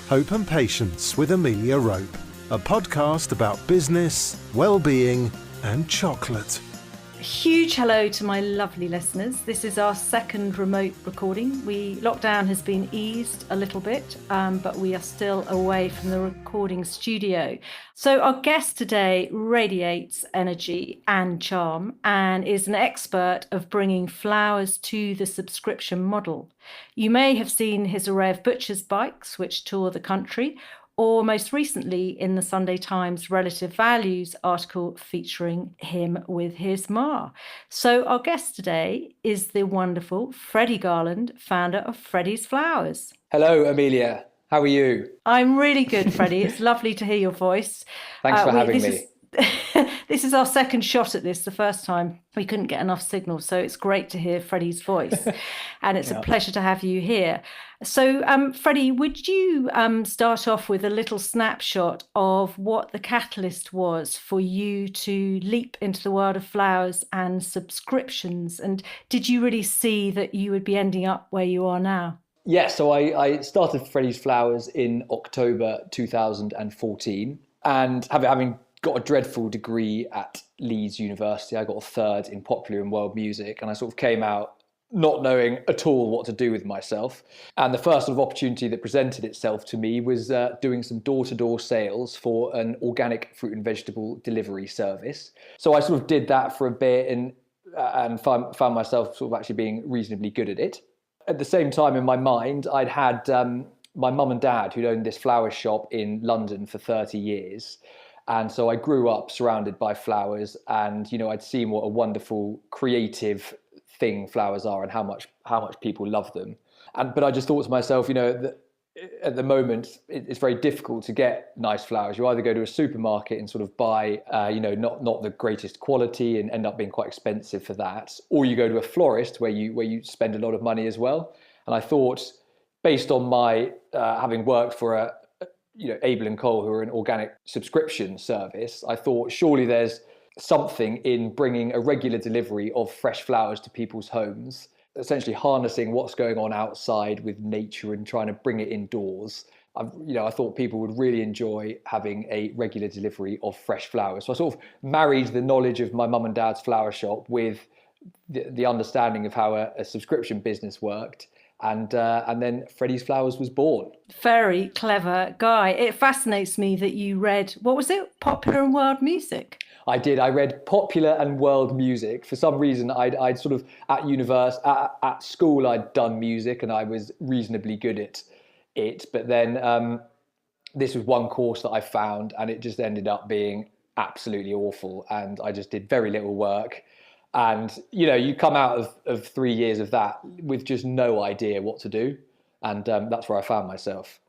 Hope and Patience with Amelia Rope, a podcast about business, well-being and chocolate. A huge hello to my lovely listeners. This is our second remote recording. Lockdown has been eased a little bit, but we are still away from the recording studio. So our guest today radiates energy and charm and is an expert of bringing flowers to the subscription model. You may have seen his array of butcher's bikes, which tour the country, or most recently in the Sunday Times Relative Values article featuring him with his ma. So our guest today is the wonderful Freddie Garland, founder of Freddies Flowers. Hello, Amelia. How are you? I'm really good, Freddie. It's lovely to hear your voice. Thanks for having me. This is our second shot at this. The first time we couldn't get enough signal, so it's great to hear Freddie's voice. And it's a pleasure to have you here. So, Freddie, would you start off with a little snapshot of what the catalyst was for you to leap into the world of flowers and subscriptions? And did you really see that you would be ending up where you are now? Yeah, so I started Freddies Flowers in October 2014. And having got a dreadful degree at Leeds University, I got a third in popular and world music. And I sort of came out not knowing at all what to do with myself. And the first sort of opportunity that presented itself to me was doing some door-to-door sales for an organic fruit and vegetable delivery service. So I sort of did that for a bit and found myself sort of actually being reasonably good at it. At the same time, in my mind, I'd had my mum and dad who'd owned this flower shop in London for 30 years. And so I grew up surrounded by flowers and, you know, I'd seen what a wonderful creative thing flowers are and how much people love them. But I just thought to myself, you know, at the moment, it's very difficult to get nice flowers. You either go to a supermarket and sort of buy, not the greatest quality and end up being quite expensive for that, or you go to a florist where you spend a lot of money as well. And I thought, based on my having worked for Abel & Cole, who are an organic subscription service, I thought surely there's something in bringing a regular delivery of fresh flowers to people's homes, essentially harnessing what's going on outside with nature and trying to bring it indoors. I thought people would really enjoy having a regular delivery of fresh flowers. So I sort of married the knowledge of my mum and dad's flower shop with the understanding of how a subscription business worked. And then Freddies Flowers was born. Very clever guy. It fascinates me that you read, what was it? Popular and world music? I did. I read popular and world music. For some reason, I'd sort of at school, I'd done music and I was reasonably good at it. But then this was one course that I found and it just ended up being absolutely awful. And I just did very little work. And, you know, you come out of 3 years of that with just no idea what to do. And that's where I found myself.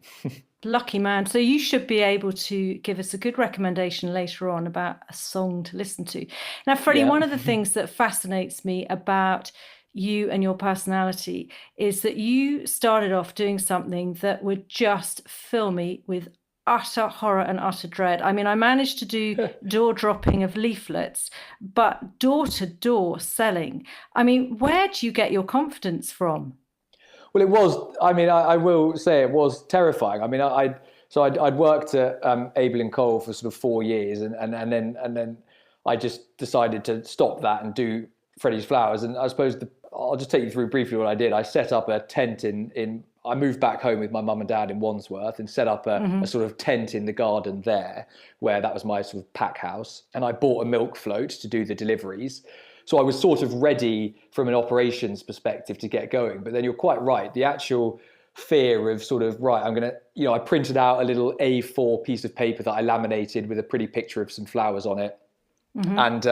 Lucky man. So you should be able to give us a good recommendation later on about a song to listen to. Now, Freddie, One of the things that fascinates me about you and your personality is that you started off doing something that would just fill me with utter horror and utter dread. I mean, I managed to do door dropping of leaflets, but door-to-door selling. I mean, where do you get your confidence from? Well, it was, I will say it was terrifying. I mean, I'd worked at Abel & Cole for sort of 4 years and then I just decided to stop that and do Freddies Flowers. And I suppose I'll just take you through briefly what I did. I set up a tent I moved back home with my mum and dad in Wandsworth and set up a sort of tent in the garden there, where that was my sort of pack house. And I bought a milk float to do the deliveries. So I was sort of ready from an operations perspective to get going. But then you're quite right. The actual fear of sort of, right, I printed out a little A4 piece of paper that I laminated with a pretty picture of some flowers on it. And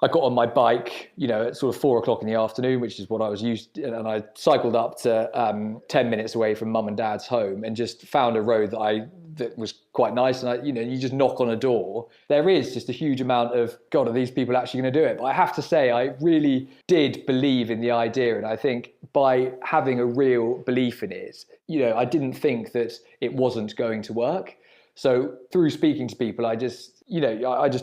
I got on my bike, at sort of 4 o'clock in the afternoon, which is what I was used to, and I cycled up to 10 minutes away from mum and dad's home and just found a road that was quite nice. And you just knock on a door. There is just a huge amount of, God, are these people actually going to do it? But I have to say, I really did believe in the idea. And I think by having a real belief in it, I didn't think that it wasn't going to work. So through speaking to people, I just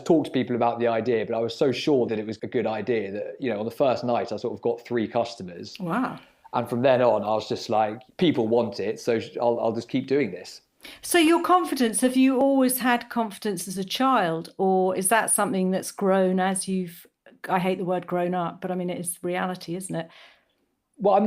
talked to people about the idea, but I was so sure that it was a good idea that, on the first night, I sort of got 3 customers. Wow. And from then on, I was just like, people want it, so I'll just keep doing this. So your confidence, have you always had confidence as a child, or is that something that's grown as you've, I hate the word grown up, but I mean, it is reality, isn't it? Well, I'm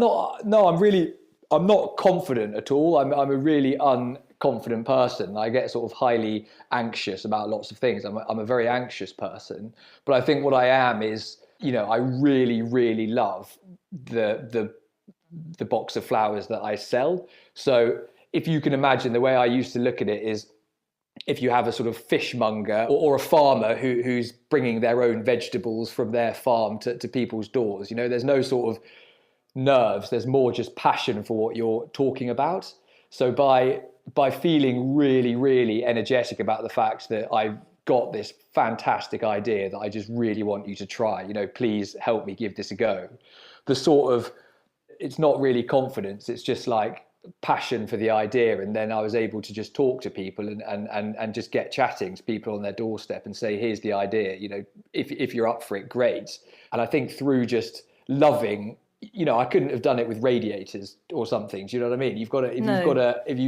not confident at all. I'm a really unconfident person. I get sort of highly anxious about lots of things. I'm a very anxious person. But I think what I am is, I really, really love the box of flowers that I sell. So if you can imagine, the way I used to look at it is, if you have a sort of fishmonger or a farmer who's bringing their own vegetables from their farm to people's doors, there's no sort of nerves, there's more just passion for what you're talking about. So by feeling really, really energetic about the fact that I've got this fantastic idea that I just really want you to try, please help me give this a go. It's not really confidence, it's just like passion for the idea. And then I was able to just talk to people and just get chatting to people on their doorstep and say, here's the idea, if you're up for it, great. And I think through just loving, I couldn't have done it with radiators or something. Do you know what I mean? If you've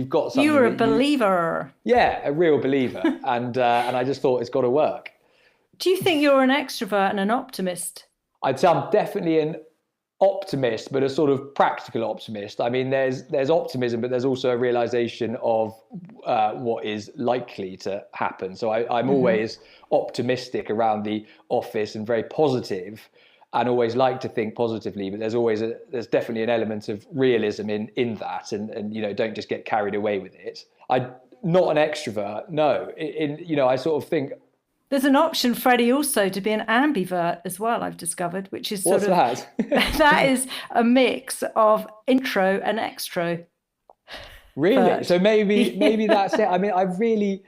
got something. You were a believer. A real believer. and I just thought it's got to work. Do you think you're an extrovert and an optimist? I'd say I'm definitely an optimist, but a sort of practical optimist. I mean, there's optimism, but there's also a realization of what is likely to happen. So I'm always optimistic around the office and very positive, and always like to think positively. But there's definitely an element of realism in that, and don't just get carried away with it. I'm not an extrovert, no. I sort of think. There's an option, Freddie, also to be an ambivert as well, I've discovered, which is What's that? That is a mix of intro and extro. Really? So maybe that's it. I mean, I really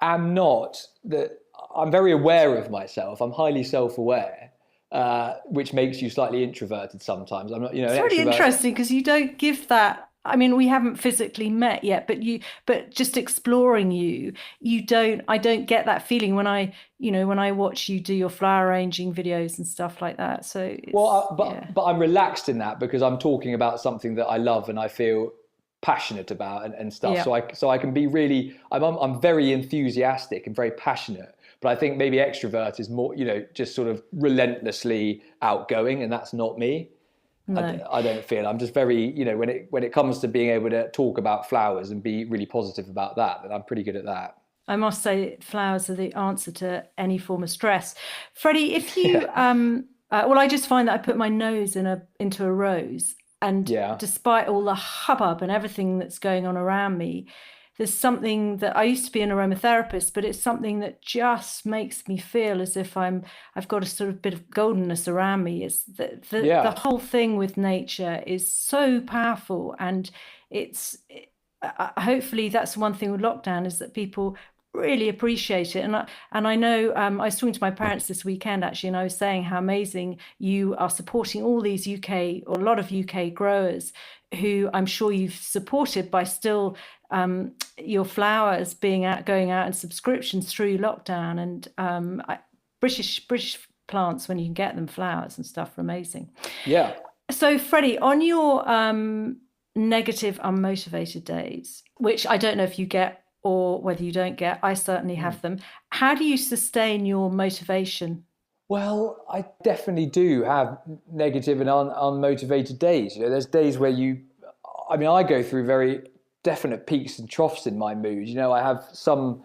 am not that. I'm very aware of myself. I'm highly self-aware, which makes you slightly introverted sometimes. I'm not, It's really interesting because you don't give that. I mean, we haven't physically met yet, but just exploring I don't get that feeling when I watch you do your flower arranging videos and stuff like that. So, but I'm relaxed in that because I'm talking about something that I love and I feel passionate about and stuff. Yeah. So I can be really, I'm very enthusiastic and very passionate, but I think maybe extrovert is more, just sort of relentlessly outgoing, and that's not me. No. I don't feel. I'm just very, when it comes to being able to talk about flowers and be really positive about that, then I'm pretty good at that. I must say flowers are the answer to any form of stress. Freddie, if you, I just find that I put my nose into a rose, and despite all the hubbub and everything that's going on around me, there's something that I used to be an aromatherapist, but it's something that just makes me feel as if I've got a sort of bit of goldenness around me. It's the whole thing with nature is so powerful, and hopefully that's one thing with lockdown is that people really appreciate it. And I know I was talking to my parents this weekend actually, and I was saying how amazing you are supporting all these a lot of UK growers who I'm sure you've supported by still your flowers going out in subscriptions through lockdown, and British plants, when you can get them, flowers and stuff, are amazing. Yeah. So Freddie, on your negative, unmotivated days, which I don't know if you get or whether you don't get, I certainly have them. How do you sustain your motivation? Well, I definitely do have negative and unmotivated days. There's days where I go through very definite peaks and troughs in my mood. I have some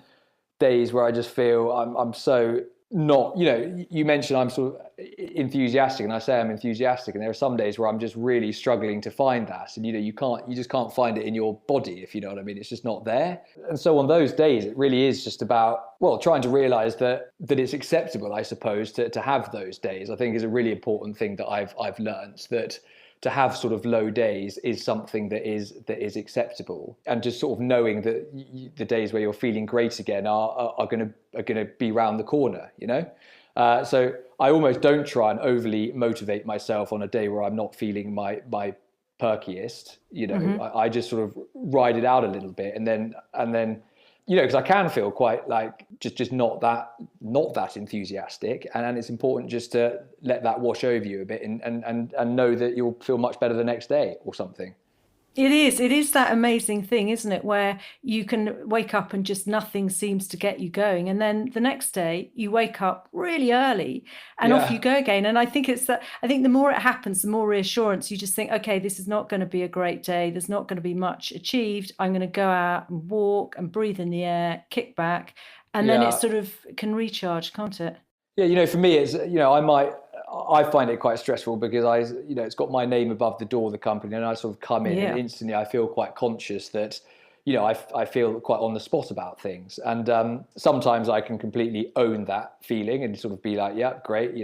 days where I just feel I'm so not, you mentioned I'm sort of enthusiastic, and I say I'm enthusiastic, and there are some days where I'm just really struggling to find that, and you just can't find it in your body, if you know what I mean. It's just not there. And so on those days, it really is just about, trying to realize that it's acceptable, I suppose, to have those days. I think is a really important thing that I've learned, that to have sort of low days is something that is acceptable, and just sort of knowing that the days where you're feeling great again are going to be round the corner, So I almost don't try and overly motivate myself on a day where I'm not feeling my perkiest. I just sort of ride it out a little bit, and then because I can feel quite like just not that enthusiastic, and it's important just to let that wash over you a bit, and know that you'll feel much better the next day or something. It is that amazing thing, isn't it? Where you can wake up and just nothing seems to get you going. And then the next day you wake up really early and off you Yeah. go again. And I think I think the more it happens, the more reassurance you just think, okay, this is not going to be a great day. There's not going to be much achieved. I'm going to go out and walk and breathe in the air, kick back. And then it Yeah. sort of can recharge, can't it? Yeah, for me, I find it quite stressful because it's got my name above the door of the company, and I sort of come in and Yeah. instantly I feel quite conscious that, I feel quite on the spot about things. And sometimes I can completely own that feeling and sort of be like, yeah, great,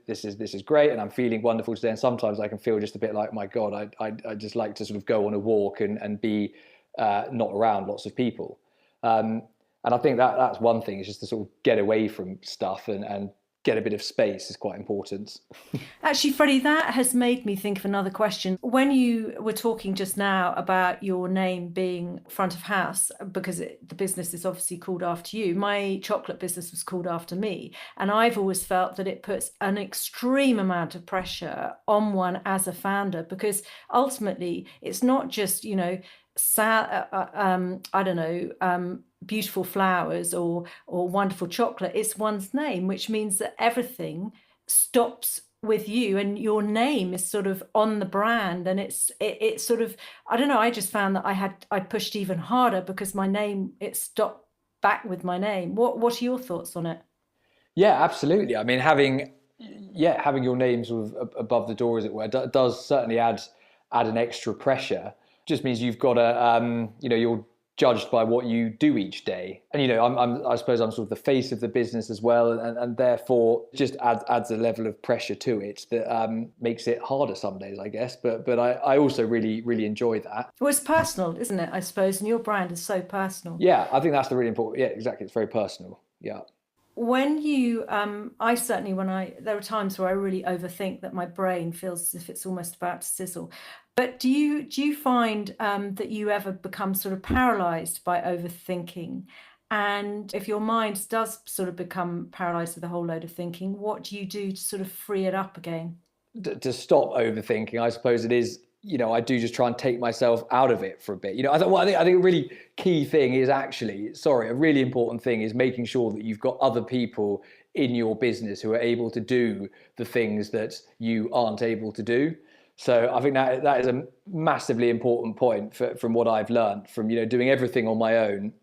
this is great, and I'm feeling wonderful today. And sometimes I can feel just a bit like, my God, I just like to sort of go on a walk and be not around lots of people. And I think that's one thing, is just to sort of get away from stuff and get a bit of space is quite important. Actually, Freddie, that has made me think of another question. When you were talking just now about your name being front of house, because the business is obviously called after you, my chocolate business was called after me. And I've always felt that it puts an extreme amount of pressure on one as a founder, because ultimately it's not just, I don't know, beautiful flowers or wonderful chocolate. It's one's name, which means that everything stops with you, and your name is sort of on the brand. And it's sort of, I don't know, I just found that I pushed even harder because my name, it stopped back with my name. What are your thoughts on it? Yeah, absolutely. I mean, having your name sort of above the door, as it were, does certainly add an extra pressure. Just means you've got to, you're judged by what you do each day. And I suppose I'm sort of the face of the business as well, and therefore just adds a level of pressure to it that makes it harder some days, I guess. But I also really really enjoy that. Well, it's personal, isn't it, I suppose, and your brand is so personal. Yeah, I think that's the really important. Yeah, exactly. It's very personal. Yeah. When you I certainly, there are times where I really overthink, that my brain feels as if it's almost about to sizzle. But do you find that you ever become sort of paralyzed by overthinking? And if your mind does sort of become paralyzed with a whole load of thinking, what do you do to sort of free it up again? To stop overthinking, I suppose it is, I do just try and take myself out of it for a bit. I think a really key thing is a really important thing is making sure that you've got other people in your business who are able to do the things that you aren't able to do. So I think that is a massively important point from what I've learned from, doing everything on my own,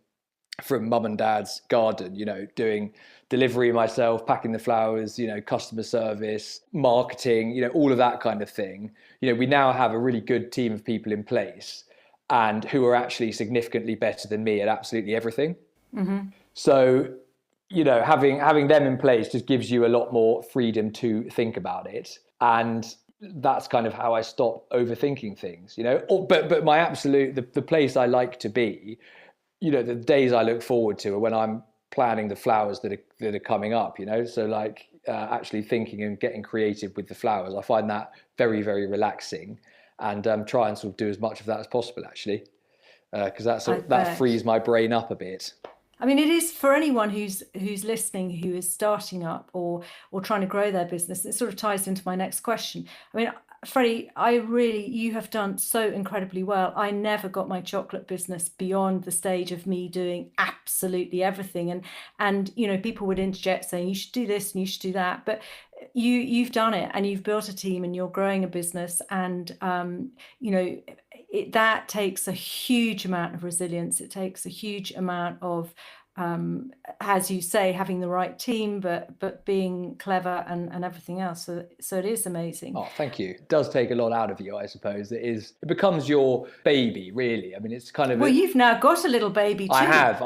from mum and dad's garden, doing delivery myself, packing the flowers, customer service, marketing, all of that kind of thing. We now have a really good team of people in place, and who are actually significantly better than me at absolutely everything. Mm-hmm. So, having them in place just gives you a lot more freedom to think about it. And that's kind of how I stop overthinking things, but my the place I like to be, the days I look forward to are when I'm planning the flowers that are coming up, so like actually thinking and getting creative with the flowers. I find that very, very relaxing, and try and sort of do as much of that as possible, actually, because I that bet. frees my brain up a bit. I mean, it is for anyone who's listening, who is starting up or trying to grow their business. It sort of ties into my next question. I mean, Freddie, you have done so incredibly well. I never got my chocolate business beyond the stage of me doing absolutely everything, and people would interject saying you should do this and you should do that, but you've done it, and you've built a team, and you're growing a business, and that takes a huge amount of resilience. It takes a huge amount of, as you say, having the right team, but being clever and everything else. So it is amazing. Oh, thank you. It does take a lot out of you, I suppose. It becomes your baby, really. I mean, it's kind of. Well, you've now got a little baby too. I have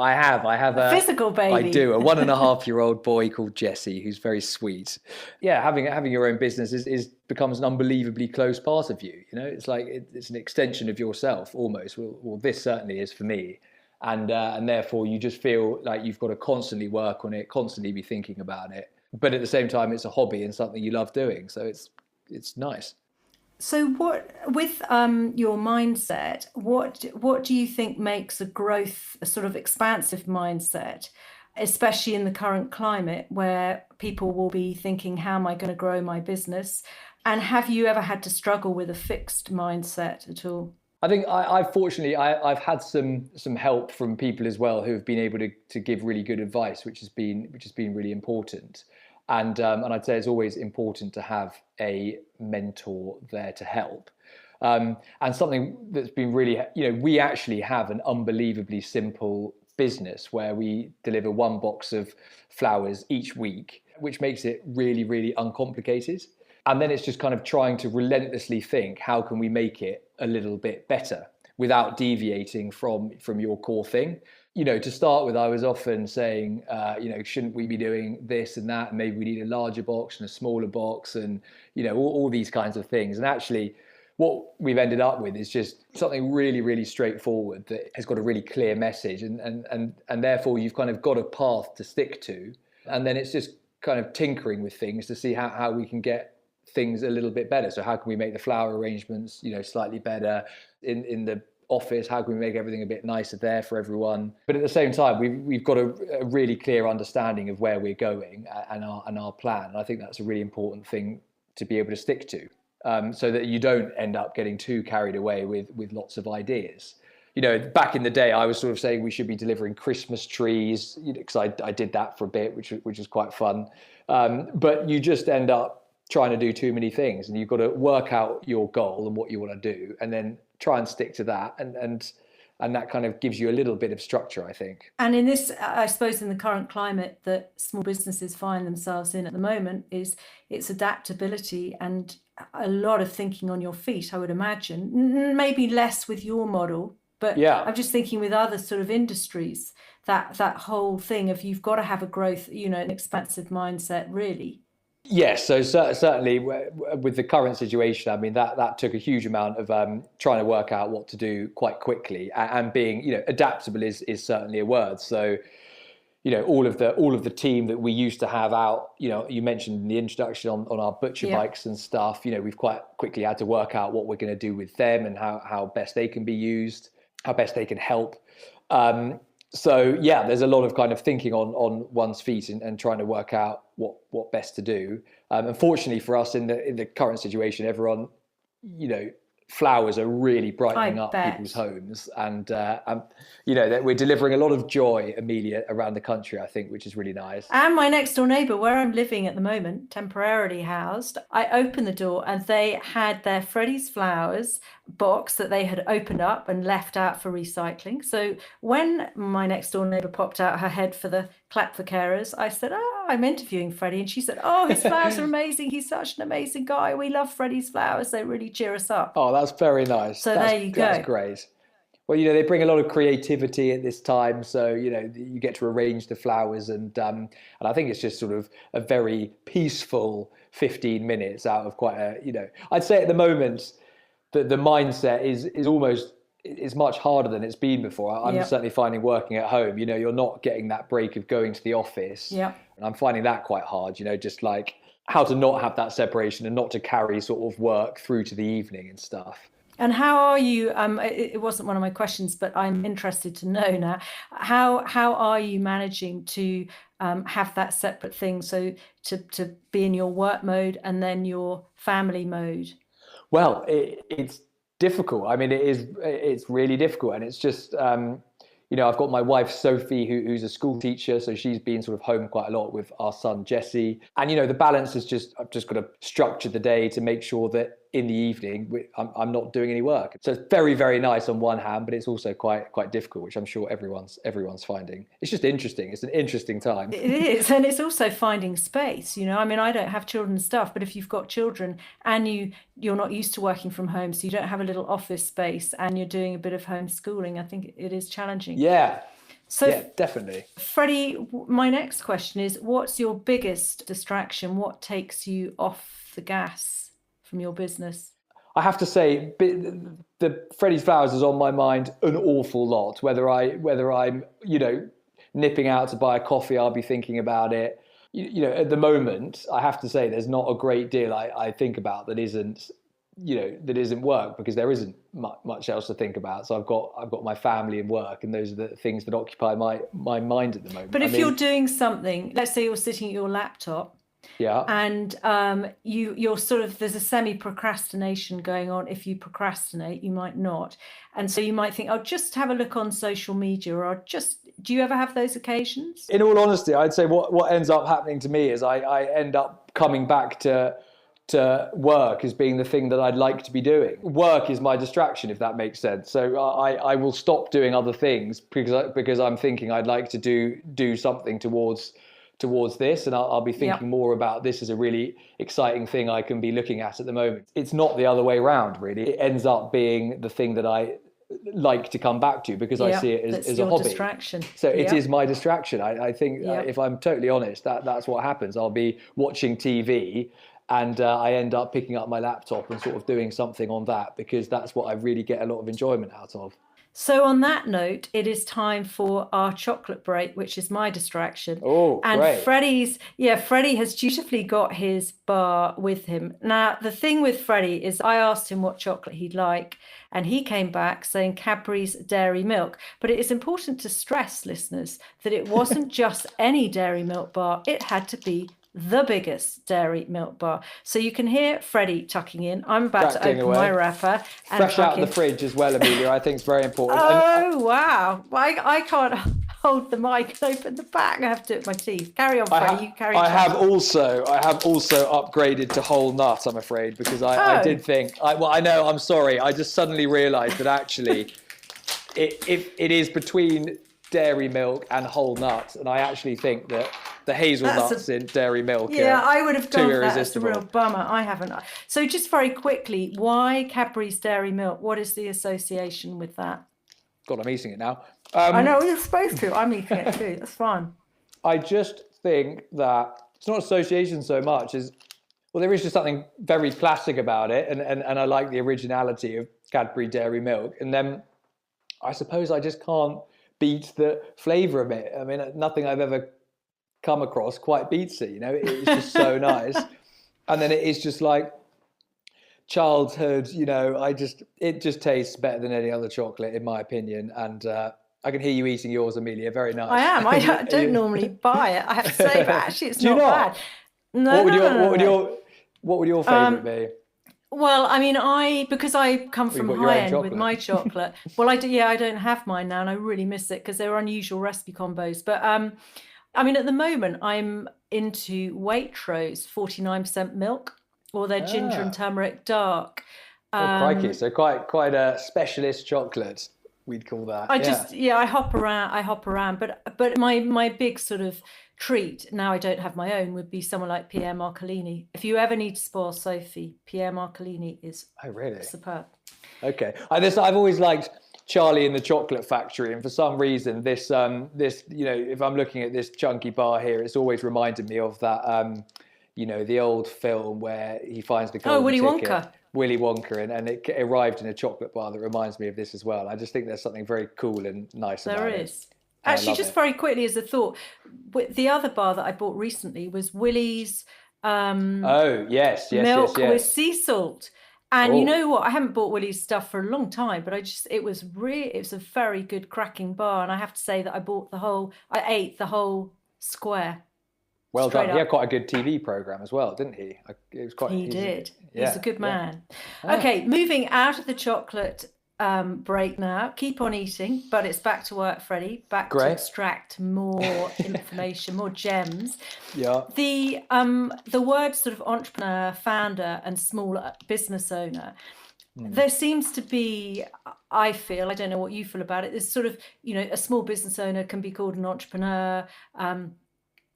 a physical baby. I do, a 1.5-year-old boy called Jesse, who's very sweet. Yeah, having your own business becomes an unbelievably close part of you. It's like it's an extension of yourself almost. Well, this certainly is for me. And therefore you just feel like you've got to constantly work on it, constantly be thinking about it. But at the same time, it's a hobby and something you love doing. So it's nice. So what, with your mindset, what do you think makes a sort of expansive mindset, especially in the current climate where people will be thinking, how am I going to grow my business? And have you ever had to struggle with a fixed mindset at all? I think I've fortunately I've had some help from people as well who have been able to give really good advice, which has been really important. And I'd say it's always important to have a mentor there to help. And something that's been really, we actually have an unbelievably simple business where we deliver one box of flowers each week, which makes it really, really uncomplicated. And then it's just kind of trying to relentlessly think, how can we make it a little bit better without deviating from your core thing? To start with, I was often saying, shouldn't we be doing this and that? And maybe we need a larger box and a smaller box and, all these kinds of things. And actually, what we've ended up with is just something really, really straightforward that has got a really clear message. And therefore, you've kind of got a path to stick to. And then it's just kind of tinkering with things to see how we can get things a little bit better. So how can we make the flower arrangements, slightly better in the office? How can we make everything a bit nicer there for everyone? But at the same time, we've got a really clear understanding of where we're going and our plan. And I think that's a really important thing to be able to stick to, so that you don't end up getting too carried away with lots of ideas. Back in the day, I was sort of saying we should be delivering Christmas trees, because I did that for a bit, which was quite fun. But you just end up trying to do too many things, and you've got to work out your goal and what you want to do, and then try and stick to that, and that kind of gives you a little bit of structure, I think. And in this, I suppose, in the current climate that small businesses find themselves in at the moment, is its adaptability and a lot of thinking on your feet, I would imagine. Maybe less with your model, but yeah. I'm just thinking with other sort of industries, that whole thing of you've got to have a growth, an expansive mindset, really. Yes, so certainly with the current situation, I mean, that took a huge amount of trying to work out what to do quite quickly, and being, adaptable is certainly a word. So, all of the team that we used to have out, you mentioned in the introduction on our butcher bikes and stuff, we've quite quickly had to work out what we're going to do with them and how best they can be used, how best they can help. So yeah, there's a lot of kind of thinking on one's feet and trying to work out what best to do. Unfortunately for us in the current situation, everyone, flowers are really brightening up people's homes, and that we're delivering a lot of joy, Amelia, around the country, I think, which is really nice. And my next door neighbour, where I'm living at the moment, temporarily housed, I opened the door and they had their Freddies flowers box that they had opened up and left out for recycling. So when my next door neighbour popped out her head for the clap for carers, I said, I'm interviewing Freddie, and she said, his flowers are amazing, he's such an amazing guy, we love Freddie's flowers, they really cheer us up. That's very nice. So there you go. That's great. Well, they bring a lot of creativity at this time, so you get to arrange the flowers, and I think it's just sort of a very peaceful 15 minutes out of quite a I'd say at the moment that the mindset is almost, it's much harder than it's been before. I'm certainly finding working at home, you're not getting that break of going to the office. Yeah. And I'm finding that quite hard, just like how to not have that separation and not to carry sort of work through to the evening and stuff. And how are you, it wasn't one of my questions, but I'm interested to know now, how are you managing to have that separate thing, so to be in your work mode and then your family mode? Well, it's difficult. I mean, it's really difficult. And it's just, I've got my wife, Sophie, who's a school teacher. So she's been sort of home quite a lot with our son, Jesse. And, the balance is I've just got to structure the day to make sure that in the evening, I'm not doing any work. So it's very, very nice on one hand, but it's also quite difficult, which I'm sure everyone's finding. It's just interesting. It's an interesting time. It is. And it's also finding space. I mean, I don't have children and stuff, but if you've got children and you're not used to working from home, so you don't have a little office space and you're doing a bit of homeschooling, I think it is challenging. Yeah. So, yeah, definitely. Freddie, my next question is, what's your biggest distraction? What takes you off the gas from your business? I have to say, the Freddie's Flowers is on my mind an awful lot. Whether I'm, nipping out to buy a coffee, I'll be thinking about it. At the moment, I have to say, there's not a great deal I think about that isn't work, because there isn't much else to think about. So I've got my family and work, and those are the things that occupy my mind at the moment. But if you're doing something, let's say you're sitting at your laptop Yeah. And you're sort of, there's a semi-procrastination going on. If you procrastinate, you might not. And so you might think, I'll just have a look on social media, or do you ever have those occasions? In all honesty, I'd say what ends up happening to me is I end up coming back to work as being the thing that I'd like to be doing. Work is my distraction, if that makes sense. So I will stop doing other things because I'm thinking I'd like to do something towards this, and I'll be thinking more about this as a really exciting thing I can be looking at the moment. It's not the other way around, really. It ends up being the thing that I like to come back to because I see it as a hobby. Distraction. So it is my distraction. I think if I'm totally honest, that's what happens. I'll be watching TV and I end up picking up my laptop and sort of doing something on that because that's what I really get a lot of enjoyment out of. So on that note, it is time for our chocolate break, which is my distraction. Oh, and great. Freddie has dutifully got his bar with him. Now, the thing with Freddie is I asked him what chocolate he'd like, and he came back saying Cadbury's Dairy Milk. But it is important to stress, listeners, that it wasn't just any Dairy Milk bar. It had to be the biggest dairy milk bar. So you can hear Freddie tucking in. I'm about to open my wrapper. And fresh out of the fridge as well, Amelia. I think it's very important. Wow. I can't hold the mic and open the back. I have to do it with my teeth. Carry on, Freddie. You carry on. I have also upgraded to whole nut, I'm afraid, because I did think, I know, I'm sorry. I just suddenly realised that actually it is between dairy milk and whole nuts, and I actually think that the hazelnuts in dairy milk I would have gone for that. It's a real irresistible. bummer. I haven't. So just very quickly, why Cadbury's Dairy Milk? What is the association with that? God, I'm eating it now. I know, you're supposed to. I'm eating it too. That's fine. I just think that it's not association so much as, well, there is just something very classic about it, and I like the originality of Cadbury Dairy Milk. And then I suppose I just can't beat the flavour of it. I mean, nothing I've ever come across quite beats it, you know. It's just so nice. And then it is just like childhood, you know. It just tastes better than any other chocolate, in my opinion. And I can hear you eating yours, Amelia. Very nice. I am. I don't normally buy it, I have to say, but actually it's not bad. No, what would your favourite be? Well, I mean, because I come from high end with my chocolate. Well, I don't have mine now, and I really miss it because they're unusual recipe combos. But I mean, at the moment, I'm into Waitrose 49% milk, or their ginger and turmeric dark. Crikey! So quite a specialist chocolate, we'd call that. I hop around. But my big sort of treat, now I don't have my own, would be someone like Pierre Marcolini. If you ever need to spoil Sophie, Pierre Marcolini is superb. Okay. I've always liked Charlie and the Chocolate Factory, and for some reason this you know, if I'm looking at this chunky bar here, it's always reminded me of that you know, the old film where he finds the golden ticket. Willy Wonka, and it arrived in a chocolate bar that reminds me of this as well. I just think there's something very cool and nice about it. There is. Actually, just very quickly as a thought, the other bar that I bought recently was Willie's milk with sea salt. And you know what? I haven't bought Willie's stuff for a long time, but it was a very good cracking bar. And I have to say that I ate the whole square. Well done. He had quite a good TV program as well, didn't he? He did. He's a good man. Yeah. Okay, moving out of the chocolate break now. Keep on eating, but it's back to work, Freddie. To extract more information, more gems. Yeah. The words sort of entrepreneur, founder, and small business owner. There seems to be, I feel, I don't know what you feel about it. There's sort of, you know, a small business owner can be called an entrepreneur.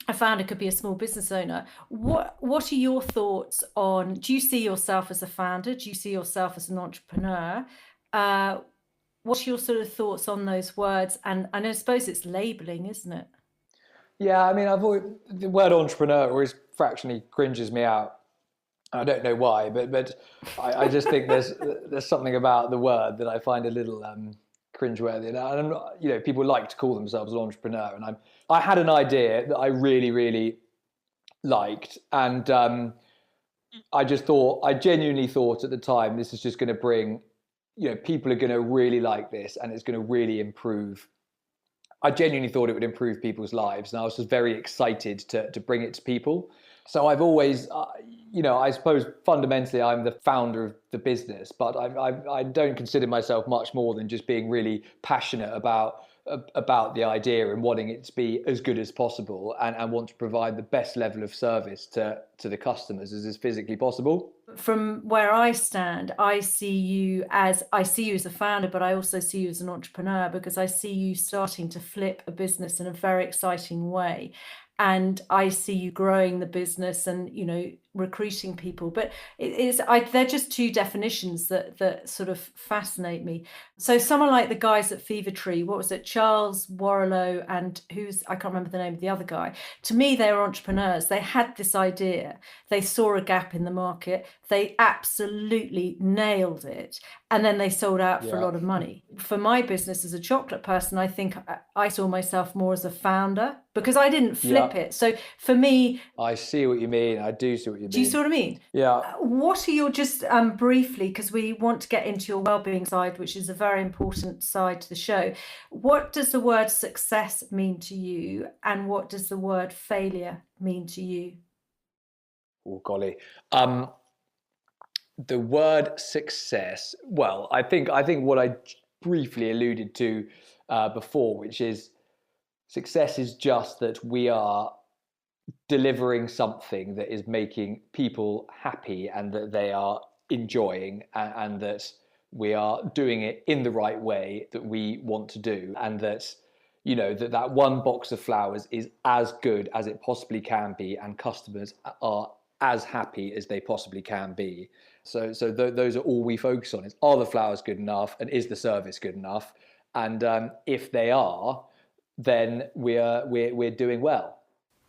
A founder could be a small business owner. What are your thoughts on? Do you see yourself as a founder? Do you see yourself as an entrepreneur? What's your sort of thoughts on those words? And I suppose it's labeling, isn't it? Yeah, I mean, the word entrepreneur always fractionally cringes me out. I don't know why, but I just think there's something about the word that I find a little cringeworthy. And I'm not, you know, people like to call themselves an entrepreneur, and I had an idea that I really, really liked, and I genuinely thought at the time, this is just going to bring, you know, people are going to really like this, and it's going to really improve. I genuinely thought it would improve people's lives, and I was just very excited to bring it to people. So I've always, I suppose fundamentally I'm the founder of the business, but I don't consider myself much more than just being really passionate about the idea and wanting it to be as good as possible, and want to provide the best level of service to the customers as is physically possible. From where I stand, I see you as a founder, but I also see you as an entrepreneur, because I see you starting to flip a business in a very exciting way. And I see you growing the business and, recruiting people. But they're just two definitions that sort of fascinate me. So someone like the guys at Fever Tree, what was it? Charles Warrilow and I can't remember the name of the other guy. To me, they were entrepreneurs. They had this idea. They saw a gap in the market. They absolutely nailed it. And then they sold out for a lot of money. For my business as a chocolate person, I think I saw myself more as a founder, because I didn't flip it. So for me... I see what you mean. I do see what you mean. Do you see what I mean? Yeah. What are your, just briefly, because we want to get into your wellbeing side, which is a very important side to the show. What does the word success mean to you? And what does the word failure mean to you? Oh, golly. The word success, well, I think what I briefly alluded to before, which is success is just that we are delivering something that is making people happy and that they are enjoying, and that we are doing it in the right way that we want to do, and that that one box of flowers is as good as it possibly can be, and customers are as happy as they possibly can be. So those are all we focus on: is, are the flowers good enough, and is the service good enough? And if they are, then we're doing well.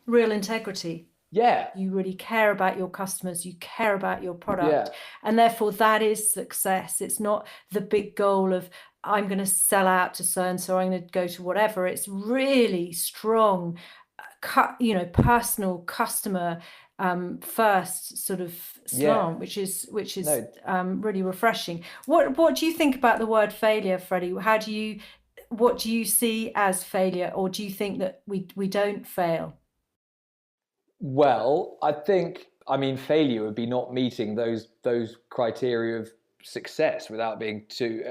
Real integrity. Yeah. You really care about your customers, you care about your product. Yeah. And therefore that is success. It's not the big goal of, I'm going to sell out to so-and-so, I'm going to go to whatever. It's really strong, personal customer first sort of slant, which is really refreshing. What do you think about the word failure, Freddie? What do you see as failure, or do you think that we don't fail? Well, failure would be not meeting those criteria of success without being too,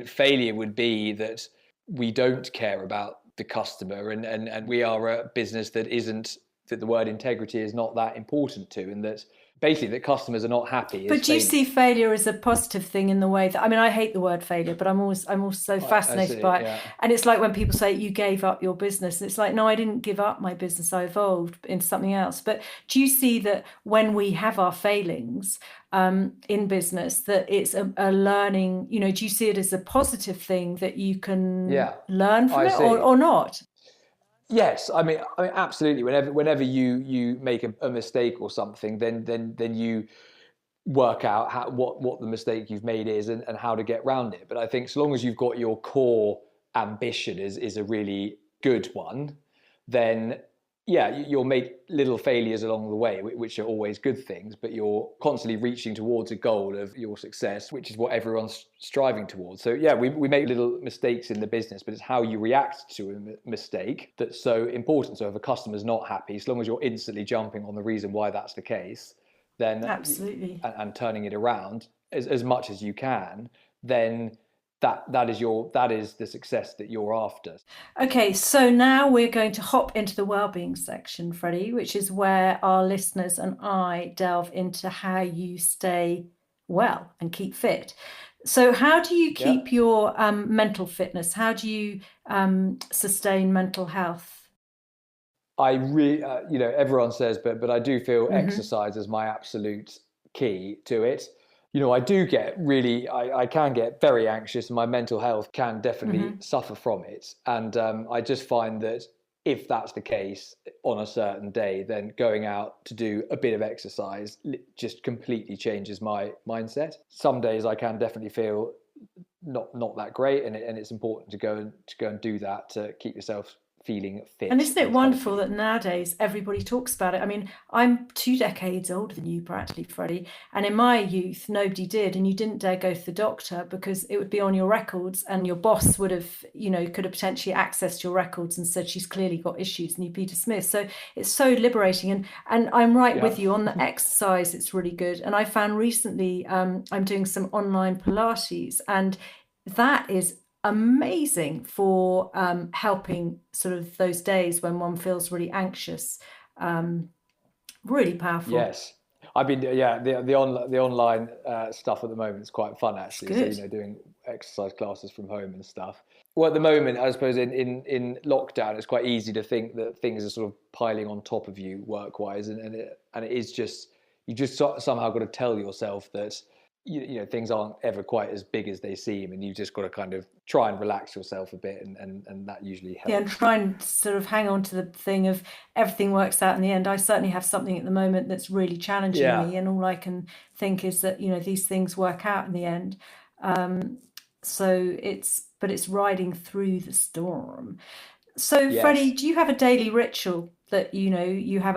failure would be that we don't care about the customer, and we are a business that the word integrity is not that important to, and that basically that customers are not happy. But do you see failure as a positive thing in the way that, I hate the word failure, but I'm also fascinated by it. Yeah. And it's like when people say you gave up your business, and it's like, no, I didn't give up my business. I evolved into something else. But do you see that when we have our failings in business, that it's a learning, do you see it as a positive thing that you can learn from it or not? Yes, absolutely. Whenever you make a mistake or something, then you work out what the mistake you've made is and how to get around it. But I think so long as you've got your core ambition is a really good one, then you'll make little failures along the way, which are always good things, but you're constantly reaching towards a goal of your success, which is what everyone's striving towards. So we make little mistakes in the business, but it's how you react to a mistake that's so important. So if a customer's not happy, as long as you're instantly jumping on the reason why that's the case, then absolutely, and turning it around as much as you can, then that is the success that you're after. Okay, so now we're going to hop into the wellbeing section, Freddie, which is where our listeners and I delve into how you stay well and keep fit. So how do you keep your mental fitness? How do you sustain mental health? I really, everyone says, but I do feel exercise is my absolute key to it. I do get I can get very anxious, and my mental health can definitely suffer from it. And I just find that if that's the case on a certain day, then going out to do a bit of exercise just completely changes my mindset. Some days I can definitely feel not that great, and it's important to go and do that to keep yourself feeling fit. And isn't it wonderful that nowadays everybody talks about it? I mean, I'm 2 decades older than you practically, Freddie. And in my youth, nobody did. And you didn't dare go to the doctor because it would be on your records and your boss would have, could have potentially accessed your records and said she's clearly got issues and you'd be dismissed. So it's so liberating. And I'm right with you on the exercise. It's really good. And I found recently I'm doing some online Pilates, and that is amazing for helping sort of those days when one feels really anxious. Really powerful. Yes, I've been the online stuff at the moment is quite fun actually. So doing exercise classes from home and stuff. Well, at the moment, I suppose in lockdown, it's quite easy to think that things are sort of piling on top of you work-wise, and it is just, you just somehow got to tell yourself that things aren't ever quite as big as they seem, and you've just got to kind of try and relax yourself a bit, and that usually helps. Yeah, and try and sort of hang on to the thing of everything works out in the end. I certainly have something at the moment that's really challenging me, and all I can think is that these things work out in the end. So it's riding through the storm. So yes. Freddie, do you have a daily ritual that you have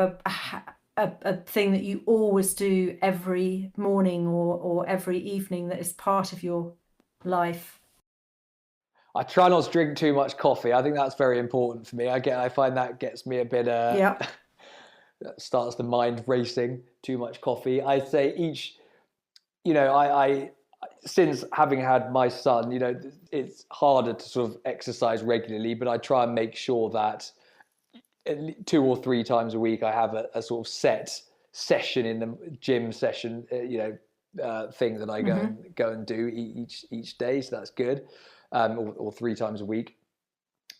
a thing that you always do every morning or every evening that is part of your life? I try not to drink too much coffee. I think that's very important for me. I find that gets me a bit that starts the mind racing. Too much coffee. I'd say I since having had my son, it's harder to sort of exercise regularly, but I try and make sure that 2 or 3 times a week I have a sort of set session in the gym session, thing that I go and do each day. So that's good, or 3 times a week.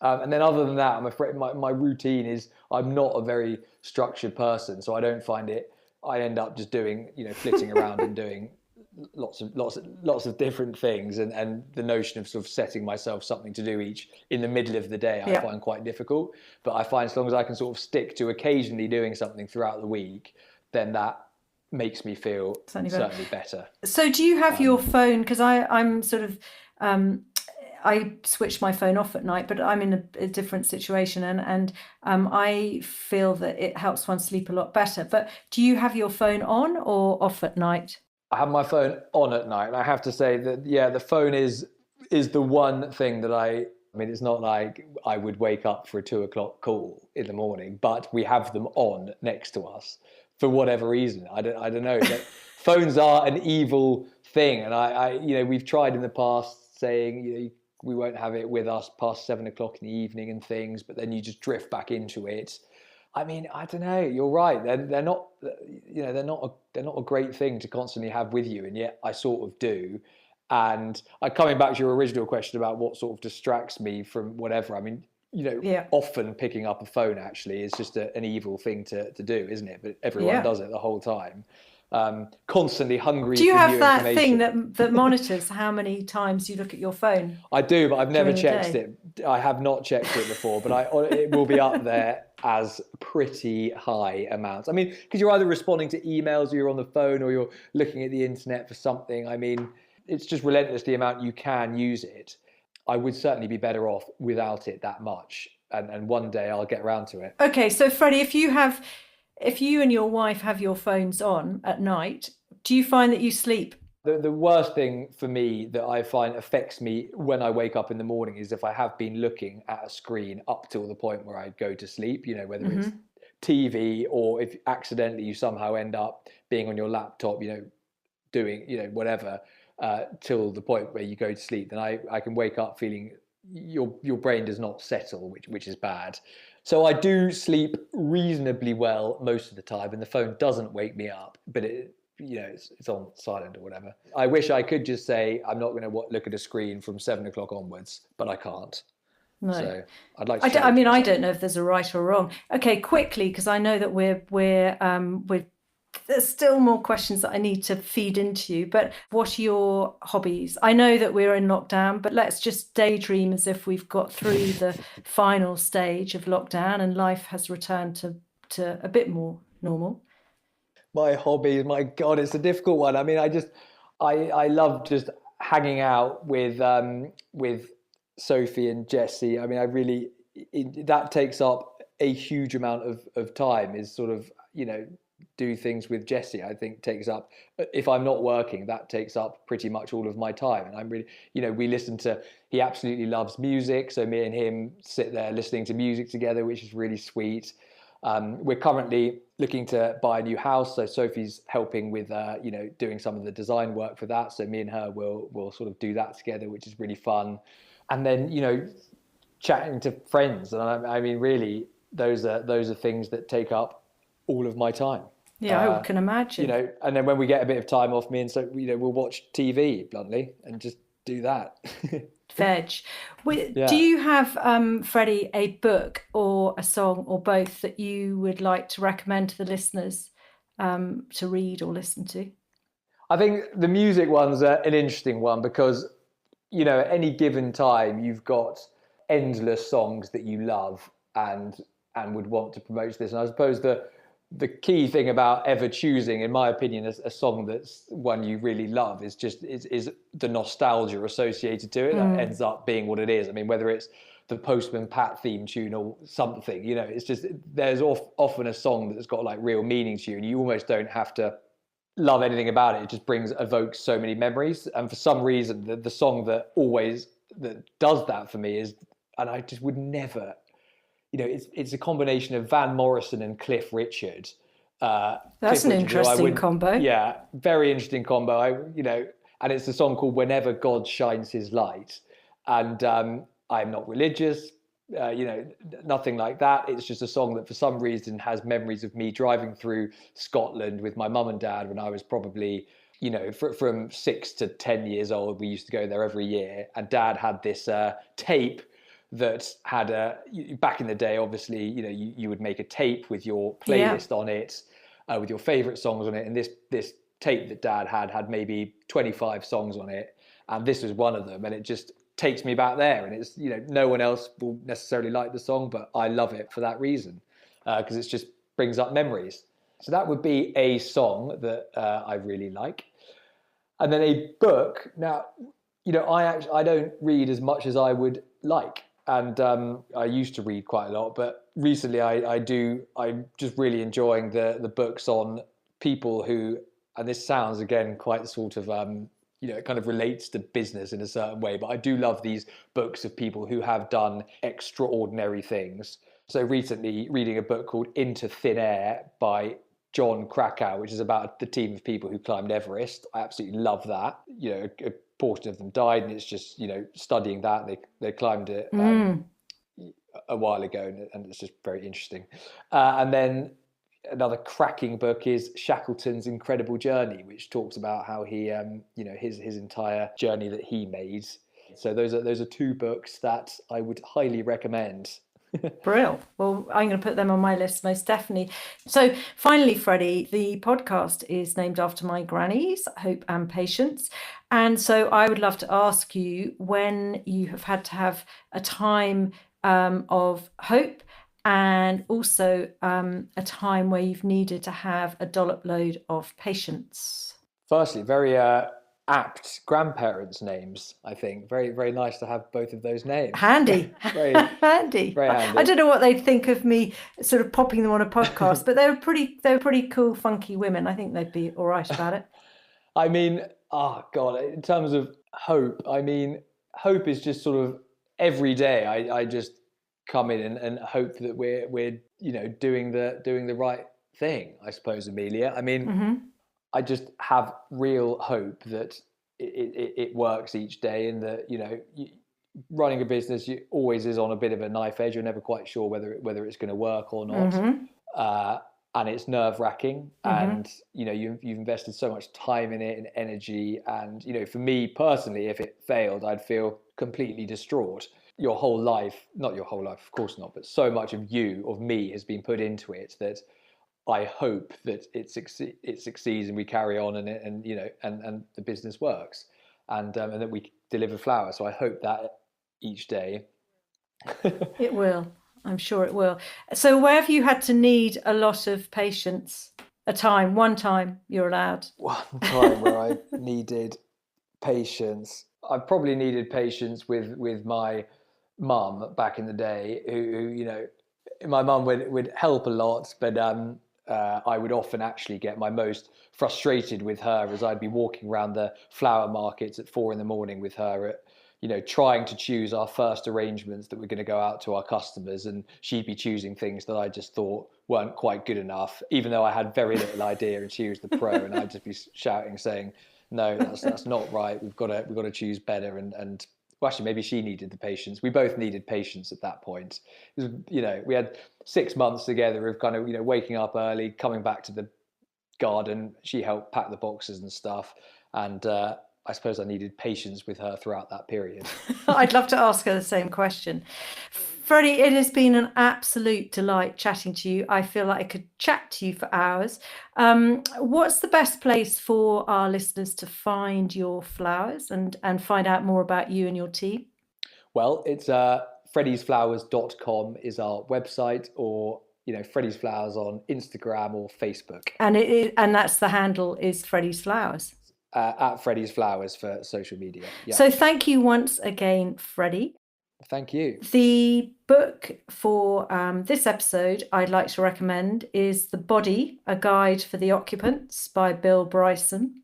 And then other than that, I'm afraid my routine is, I'm not a very structured person, so I don't find it. I end up just doing, flitting around and doing lots of different things, and the notion of sort of setting myself something to do in the middle of the day I find quite difficult. But I find as long as I can sort of stick to occasionally doing something throughout the week, then that makes me feel certainly better. So do you have your phone, because I'm sort of I switch my phone off at night, but I'm in a different situation, and I feel that it helps one sleep a lot better. But do you have your phone on or off at night? I have my phone on at night, and I have to say that the phone is the one thing that I mean, it's not like I would wake up for a 2 o'clock call in the morning, but we have them on next to us for whatever reason. I don't know. Phones are an evil thing, and I we've tried in the past saying we won't have it with us past 7 o'clock in the evening and things, but then you just drift back into it. I mean, I don't know. You're right. They're not a great thing to constantly have with you, and yet I sort of do. And coming back to your original question about what sort of distracts me from whatever, I mean, often picking up a phone actually is just an evil thing to do, isn't it? But everyone does it the whole time. Constantly hungry. Do you have that thing that monitors how many times you look at your phone? I do, but I've never checked it. I have not checked it before, but it will be up there as pretty high amounts. I mean, because you're either responding to emails, or you're on the phone, or you're looking at the internet for something. I mean, it's just relentless the amount you can use it. I would certainly be better off without it that much, and one day I'll get around to it. Okay, so Freddie, if you and your wife have your phones on at night, do you find that you sleep? The worst thing for me that I find affects me when I wake up in the morning is if I have been looking at a screen up till the point where I go to sleep, whether it's TV, or if accidentally you somehow end up being on your laptop, doing, whatever, till the point where you go to sleep, then I can wake up feeling your brain does not settle, which is bad. So I do sleep reasonably well most of the time, and the phone doesn't wake me up, but it's on silent or whatever. I wish I could just say I'm not going to look at a screen from 7 o'clock onwards, but I can't. No. So I'd like to. I mean, I don't know if there's a right or wrong. Okay, quickly, because I know that we're there's still more questions that I need to feed into you, but what are your hobbies? I know that we're in lockdown, but let's just daydream as if we've got through the final stage of lockdown and life has returned to a bit more normal. My hobbies, my God, it's a difficult one. I mean, I love just hanging out with Sophie and Jessie. I mean, I really that takes up a huge amount of time, is sort of, do things with Jesse. I think takes up, if I'm not working, that takes up pretty much all of my time. And I'm really, we listen to, he absolutely loves music. So me and him sit there listening to music together, which is really sweet. We're currently looking to buy a new house. So Sophie's helping with, doing some of the design work for that. So me and her will sort of do that together, which is really fun. And then, chatting to friends. And I mean, really, those are things that take up all of my time. Yeah, I can imagine. And then when we get a bit of time off, me and so we'll watch TV bluntly and just do that. Veg. Do you have, Freddie, a book or a song or both that you would like to recommend to the listeners to read or listen to? I think the music one's an interesting one because, at any given time, you've got endless songs that you love and would want to promote this. And I suppose the key thing about ever choosing, in my opinion, a song that's one you really love is the nostalgia associated to it that ends up being what it is. I mean, whether it's the Postman Pat theme tune or something, it's just, there's often a song that's got like real meaning to you, and you almost don't have to love anything about it. It just evokes so many memories. And for some reason, the song that does that for me is, and I just would never, it's a combination of Van Morrison and Cliff Richard. That's an interesting combo. Yeah, very interesting combo. And it's a song called Whenever God Shines His Light. And I'm not religious, nothing like that. It's just a song that for some reason has memories of me driving through Scotland with my mum and dad when I was probably, from 6 to 10 years old. We used to go there every year. And Dad had this tape that had back in the day, obviously, you would make a tape with your playlist on it, with your favorite songs on it. And this tape that Dad had maybe 25 songs on it. And this was one of them. And it just takes me back there. And it's, no one else will necessarily like the song, but I love it for that reason, because it just brings up memories. So that would be a song that I really like. And then a book. Now, I don't read as much as I would like. And I used to read quite a lot, but recently I'm just really enjoying the books on people who, and this sounds again quite sort of, it kind of relates to business in a certain way, but I do love these books of people who have done extraordinary things. So recently reading a book called Into Thin Air by John Krakauer, which is about the team of people who climbed Everest. I absolutely love that. A portion of them died, and it's just, studying that. They climbed it a while ago, and it's just very interesting. And then another cracking book is Shackleton's Incredible Journey, which talks about how he, his entire journey that he made. So those are two books that I would highly recommend. Brill. Well, I'm going to put them on my list, most definitely. So finally, Freddie, the podcast is named after my grannies, Hope and Patience. And so I would love to ask you, when you have had to have a time of hope and also a time where you've needed to have a dollop load of patience. Firstly, very apt grandparents' names, I think. Very, very nice to have both of those names. Handy. Very handy. Very handy. I don't know what they'd think of me sort of popping them on a podcast, but they were pretty cool, funky women. I think they'd be all right about it. I mean, oh God, in terms of hope, hope is just sort of every day I just come in and hope that we're doing the right thing, I suppose, Amelia. I just have real hope that it works each day, and that running a business always is on a bit of a knife edge. You're never quite sure whether it's going to work or not, and it's nerve-wracking. And you've invested so much time in it and energy, and for me personally, if it failed, I'd feel completely distraught. Your whole life, not your whole life, of course not, but so much of me has been put into it that I hope that it succeeds and we carry on, and the business works, and that we deliver flowers. So I hope that each day. It will. I'm sure it will. So where have you had to need a lot of patience? One time you're allowed. One time where I needed patience. I've probably needed patience with my mum back in the day who my mum would help a lot, but I would often actually get my most frustrated with her as I'd be walking around the flower markets at 4 a.m. with her at, trying to choose our first arrangements that were going to go out to our customers, and she'd be choosing things that I just thought weren't quite good enough, even though I had very little idea and she was the pro, and I'd just be shouting, saying, no, that's not right. We've got to choose better. And well, actually, maybe she needed the patience. We both needed patience at that point. We had 6 months together of kind of, waking up early, coming back to the garden. She helped pack the boxes and stuff. And I suppose I needed patience with her throughout that period. I'd love to ask her the same question. Freddie, it has been an absolute delight chatting to you. I feel like I could chat to you for hours. What's the best place for our listeners to find your flowers and find out more about you and your team? Well, it's freddiesflowers.com is our website, or Freddie's Flowers on Instagram or Facebook. And that's the handle is Freddie's Flowers. At Freddie's Flowers for social media. Yeah. So thank you once again, Freddie. Thank you. The book for this episode I'd like to recommend is The Body, A Guide for the Occupants by Bryson.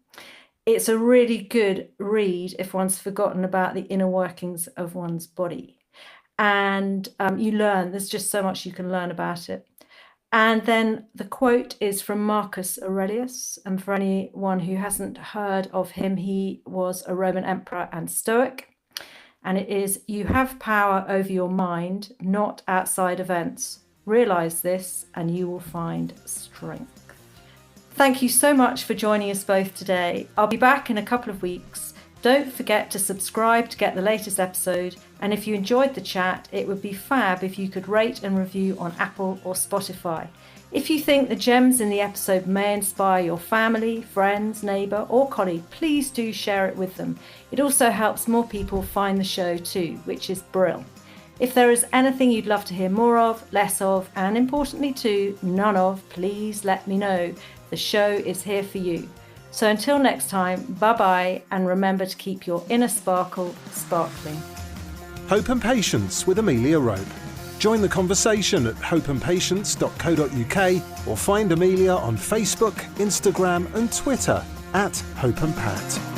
It's a really good read if one's forgotten about the inner workings of one's body. And there's just so much you can learn about it. And then the quote is from Marcus Aurelius. And for anyone who hasn't heard of him, he was a Roman emperor and Stoic. And it is, you have power over your mind, not outside events. Realize this and you will find strength. Thank you so much for joining us both today. I'll be back in a couple of weeks. Don't forget to subscribe to get the latest episode. And if you enjoyed the chat, it would be fab if you could rate and review on Apple or Spotify. If you think the gems in the episode may inspire your family, friends, neighbour or colleague, please do share it with them. It also helps more people find the show too, which is brilliant. If there is anything you'd love to hear more of, less of, and importantly too, none of, please let me know. The show is here for you. So until next time, bye-bye, and remember to keep your inner sparkle sparkling. Hope and Patience with Amelia Rope. Join the conversation at hopeandpatience.co.uk or find Amelia on Facebook, Instagram and Twitter @HopeandPat.